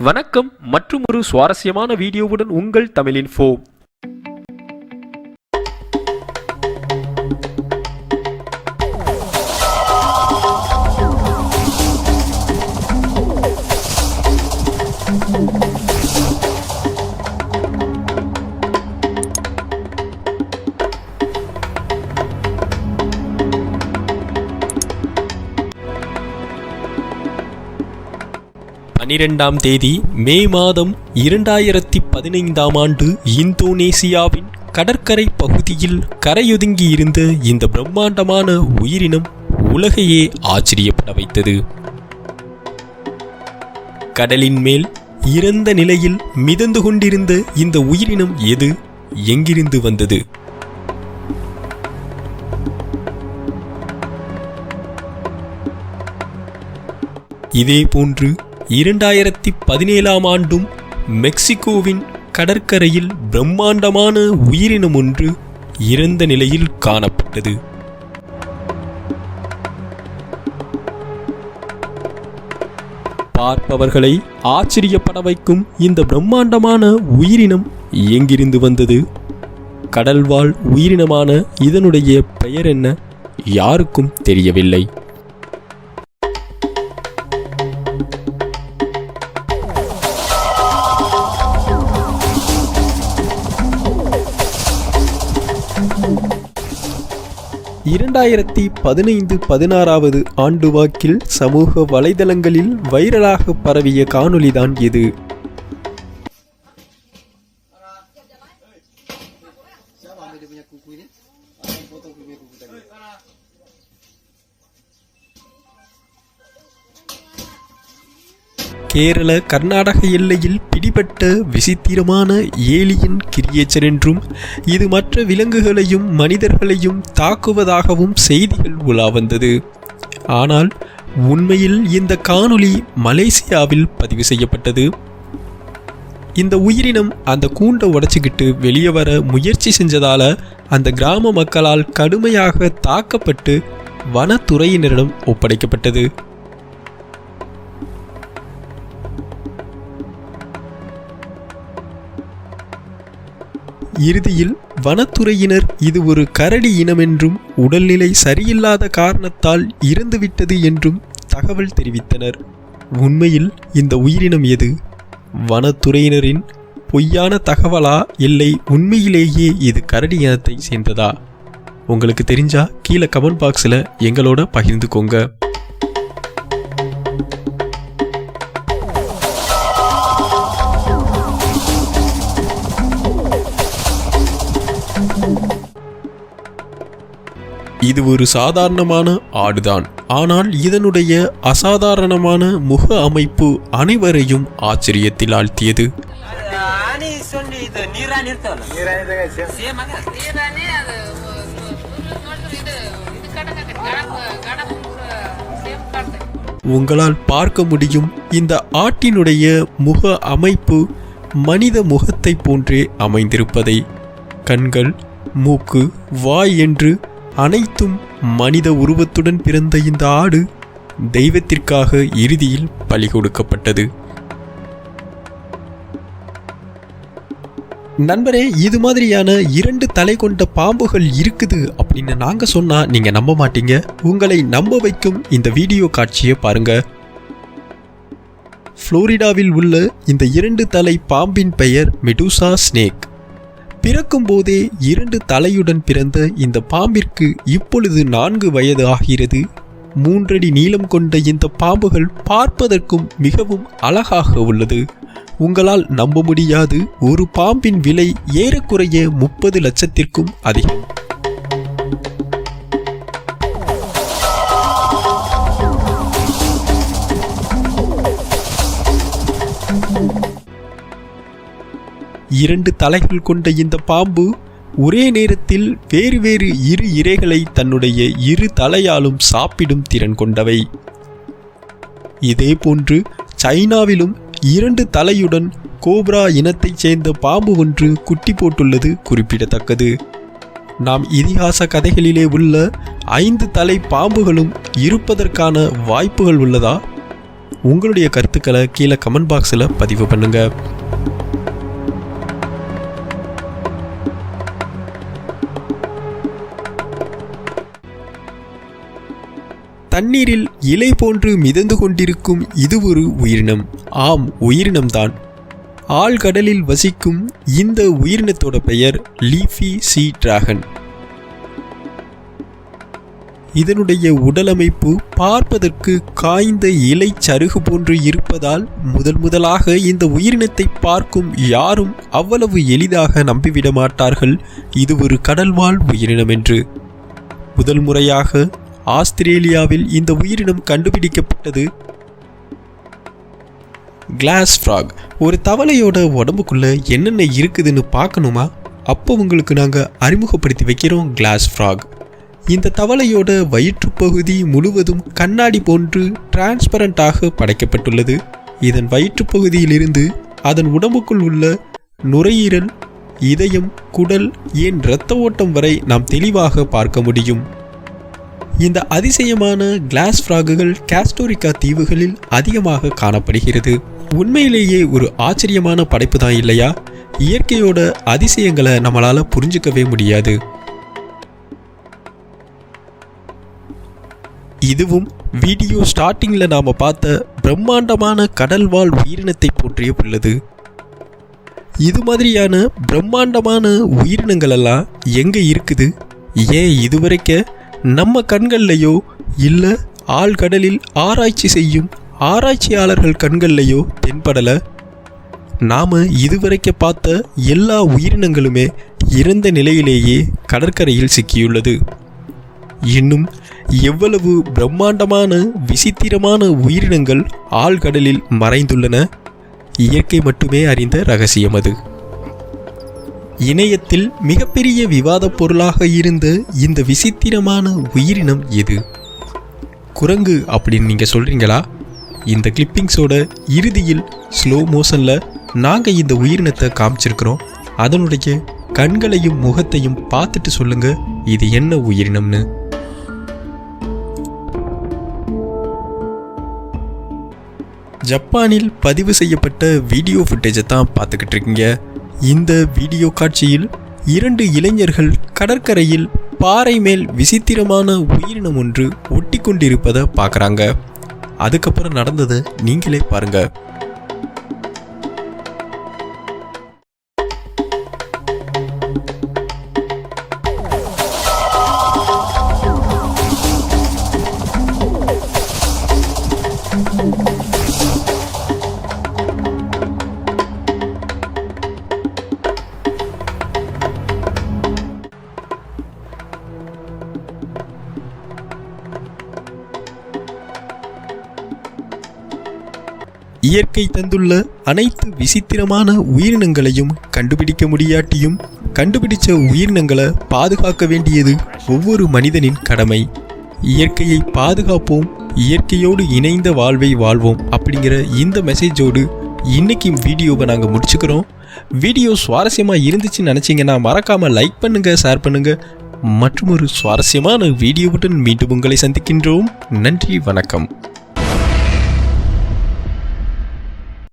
வணக்கம் மற்றும் ஒரு சுவாரஸ்யமான வீடியோவுடன் உங்கள் தமிழின்ஃபோ. 12ஆம் தேதி மே மாதம் 2015ஆம் ஆண்டு இந்தோனேசியாவின் கடற்கரை பகுதியில் கரையொதுங்கி இருந்த இந்த பிரம்மாண்டமான உயிரினம் உலகையே ஆச்சரியப்பட வைத்தது. கடலின் மேல் இறந்த நிலையில் மிதந்து கொண்டிருந்த இந்த உயிரினம் எது, எங்கிருந்து வந்தது? இதே போன்று 2017ஆம் ஆண்டும் மெக்சிகோவின் கடற்கரையில் பிரம்மாண்டமான உயிரினம் ஒன்று இறந்த நிலையில் காணப்பட்டது. பார்ப்பவர்களை ஆச்சரியப்பட வைக்கும் இந்த பிரம்மாண்டமான உயிரினம் எங்கிருந்து வந்தது? கடல்வாழ் உயிரினமான இதனுடைய பெயர் என்ன? யாருக்கும் தெரியவில்லை. இரண்டாயிரத்தி 15-16 ஆண்டு வாக்கில் சமூக வலைதளங்களில் வைரலாக பரவிய காணொளிதான் இது. கேரள கர்நாடக எல்லையில் பிடிபட்ட விசித்திரமான ஏலியன் கிரியேச்சர் என்றும் இது மற்ற விலங்குகளையும் மனிதர்களையும் தாக்குவதாகவும் செய்திகள் உலா வந்தது. ஆனால் உண்மையில் இந்த காணொளி மலேசியாவில் பதிவு செய்யப்பட்டது. இந்த உயிரினம் அந்த கூண்டை உடைச்சிக்கிட்டு வெளியே வர முயற்சி செஞ்சதால அந்த கிராம மக்களால் கடுமையாக தாக்கப்பட்டு வனத்துறையினரிடம் ஒப்படைக்கப்பட்டது. இறுதியில் வனத்துறையினர் இது ஒரு கரடி இனம் என்றும் உடல்நிலை சரியில்லாத காரணத்தால் இறந்துவிட்டது என்றும் தகவல் தெரிவித்தனர். உண்மையில் இந்த உயிரினம் எது? வனத்துறையினரின் பொய்யான தகவலா, இல்லை உண்மையிலேயே இது கரடி இனத்தை சேர்ந்ததா? உங்களுக்கு தெரிஞ்சா கீழே கமெண்ட் பாக்ஸில் எங்களோட பகிர்ந்துக்கோங்க. இது ஒரு சாதாரணமான ஆடுதான். ஆனால் இதனுடைய அசாதாரணமான முக அமைப்பு அனைவரையும் ஆச்சரியத்தில் ஆழ்த்தியது. உங்களால் பார்க்க முடியும், இந்த ஆட்டினுடைய முக அமைப்பு மனித முகத்தை போன்றே அமைந்திருப்பதை. கண்கள், மூக்கு, வாய் என்று அனைத்தும் மனித உருவத்துடன் பிறந்த இந்த ஆடு தெய்வத்திற்காக இறுதியில் பலி கொடுக்கப்பட்டது. நண்பரே, இது மாதிரியான 2 தலை கொண்ட பாம்புகள் இருக்குது அப்படின்னு நாங்க சொன்னா நீங்க நம்ப மாட்டீங்க. உங்களை நம்ப வைக்கும் இந்த வீடியோ காட்சியை பாருங்க. புளோரிடாவில் உள்ள இந்த 2 தலை பாம்பின் பெயர் மெடூசா ஸ்னேக். பிறக்கும் போதே 2 தலையுடன் பிறந்த இந்த பாம்பிற்கு இப்பொழுது 4 வயது ஆகிறது. 3 அடி நீளம் கொண்ட இந்த பாம்புகள் பார்ப்பதற்கும் மிகவும் அழகாக உள்ளது. உங்களால் நம்ப முடியாது, ஒரு பாம்பின் விலை ஏறக்குறைய 30 லட்சத்திற்கும் அதிகம். இரண்டு தலைகள் கொண்ட இந்த பாம்பு ஒரே நேரத்தில் வேறு வேறு 2 இரைகளை தன்னுடைய 2 தலையாலும் சாப்பிடும் திறன் கொண்டவை. இதேபோன்று சைனாவிலும் 2 தலையுடன் கோப்ரா இனத்தைச் சேர்ந்த பாம்பு ஒன்று குட்டி போட்டுள்ளது குறிப்பிடத்தக்கது. நாம் இதிகாச கதைகளிலே உள்ள 5 தலை பாம்புகளும் இருப்பதற்கான வாய்ப்புகள் உள்ளதா? உங்களுடைய கருத்துக்களை கீழே கமெண்ட் பாக்ஸில் பதிவு பண்ணுங்கள். தண்ணீரில் இலை போன்று மிதந்து கொண்டிருக்கும் இது ஒரு உயிரினம். ஆம், உயிரினம்தான். ஆழ்கடலில் வசிக்கும் இந்த உயிரினத்தோட பெயர் லீஃபி சீ டிராகன். இதனுடைய உடலமைப்பு பார்ப்பதற்கு காய்ந்த இலை சருகு போன்று இருப்பதால் முதலாக இந்த உயிரினத்தை பார்க்கும் யாரும் அவ்வளவு எளிதாக நம்பிவிட மாட்டார்கள் இது ஒரு கடல்வாழ் உயிரினம் என்று. முதல் முறையாக ஆஸ்திரேலியாவில் இந்த உயிரினம் கண்டுபிடிக்கப்பட்டது. Glass frog. ஒரு தவளையோட உடம்புக்குள்ள என்னென்ன இருக்குதுன்னு பார்க்கணுமா? அப்போ உங்களுக்கு நாங்கள் அறிமுகப்படுத்தி வைக்கிறோம் கிளாஸ் ஃப்ராக். இந்த தவளையோட வயிற்றுப்பகுதி முழுவதும் கண்ணாடி போன்று டிரான்ஸ்பரண்டாக படைக்கப்பட்டுள்ளது. இதன் வயிற்றுப்பகுதியிலிருந்து அதன் உடம்புக்குள் உள்ள நுரையீரல், இதயம், குடல், ஏன் இரத்த ஓட்டம் வரை நாம் தெளிவாக பார்க்க முடியும். இந்த அதிசயமான கிளாஸ் ஃப்ராகுகள் காஸ்டோரிக்கா தீவுகளில் அதிகமாக காணப்படுகிறது. உண்மையிலேயே ஒரு ஆச்சரியமான படைப்பு தான் இல்லையா? இயற்கையோட அதிசயங்களை நம்மளால புரிஞ்சுக்கவே முடியாது. இதுவும் வீடியோ ஸ்டார்டிங்கில் நாம் பார்த்த பிரம்மாண்டமான கடல்வாழ் உயிரினத்தை போற்றிய உள்ளது. இது மாதிரியான பிரம்மாண்டமான உயிரினங்கள் எல்லாம் எங்கே இருக்குது? ஏன் இதுவரைக்கும் நம்ம கண்கள்லையோ இல்லை ஆழ்கடலில் ஆராய்ச்சி செய்யும் ஆராய்ச்சியாளர்கள் கண்கள்லையோ தென்படலை? நாம் இதுவரைக்கும் பார்த்த எல்லா உயிரினங்களுமே இறந்த நிலையிலேயே கடற்கரையில் சிக்கியுள்ளது. இன்னும் எவ்வளவு பிரம்மாண்டமான விசித்திரமான உயிரினங்கள் ஆழ்கடலில் மறைந்துள்ளன? இயற்கை மட்டுமே அறிந்த ரகசியம் அது. இணையத்தில் மிகப்பெரிய விவாத பொருளாக இருந்த இந்த விசித்திரமான உயிரினம் எது? குரங்கு அப்படின்னு நீங்கள் சொல்கிறீங்களா? இந்த கிளிப்பிங்ஸோட இறுதியில் ஸ்லோ மோஷனில் நாங்கள் இந்த உயிரினத்தை காமிச்சிருக்கிறோம். அதனுடைய கண்களையும் முகத்தையும் பார்த்துட்டு சொல்லுங்கள் இது என்ன உயிரினம்னு. ஜப்பானில் பதிவு செய்யப்பட்ட வீடியோ ஃபுட்டேஜை தான் பார்த்துக்கிட்டு இருக்கீங்க. இந்த வீடியோ காட்சியில் 2 இளைஞர்கள் கடற்கரையில் பாறை மேல் விசித்திரமான உயிரினம் ஒன்று ஒட்டி கொண்டிருப்பதை பார்க்குறாங்க. அதுக்கப்புறம் நடந்ததை நீங்களே பாருங்க. இயற்கை தந்துள்ள அனைத்து விசித்திரமான உயிரினங்களையும் கண்டுபிடிக்க முடியாட்டியும் கண்டுபிடிச்ச உயிரினங்களை பாதுகாக்க வேண்டியது ஒவ்வொரு மனிதனின் கடமை. இயற்கையை பாதுகாப்போம், இயற்கையோடு இணைந்த வாழ்வை வாழ்வோம் அப்படிங்கிற இந்த மெசேஜோடு இன்னைக்கு வீடியோவை நாங்கள் முடிச்சுக்கிறோம். வீடியோ சுவாரஸ்யமாக இருந்துச்சுன்னு நினச்சிங்கன்னா மறக்காமல் லைக் பண்ணுங்கள், ஷேர் பண்ணுங்கள். மற்றும் ஒரு சுவாரஸ்யமான வீடியோவுடன் மீண்டும் உங்களை சந்திக்கின்றோம். நன்றி, வணக்கம்.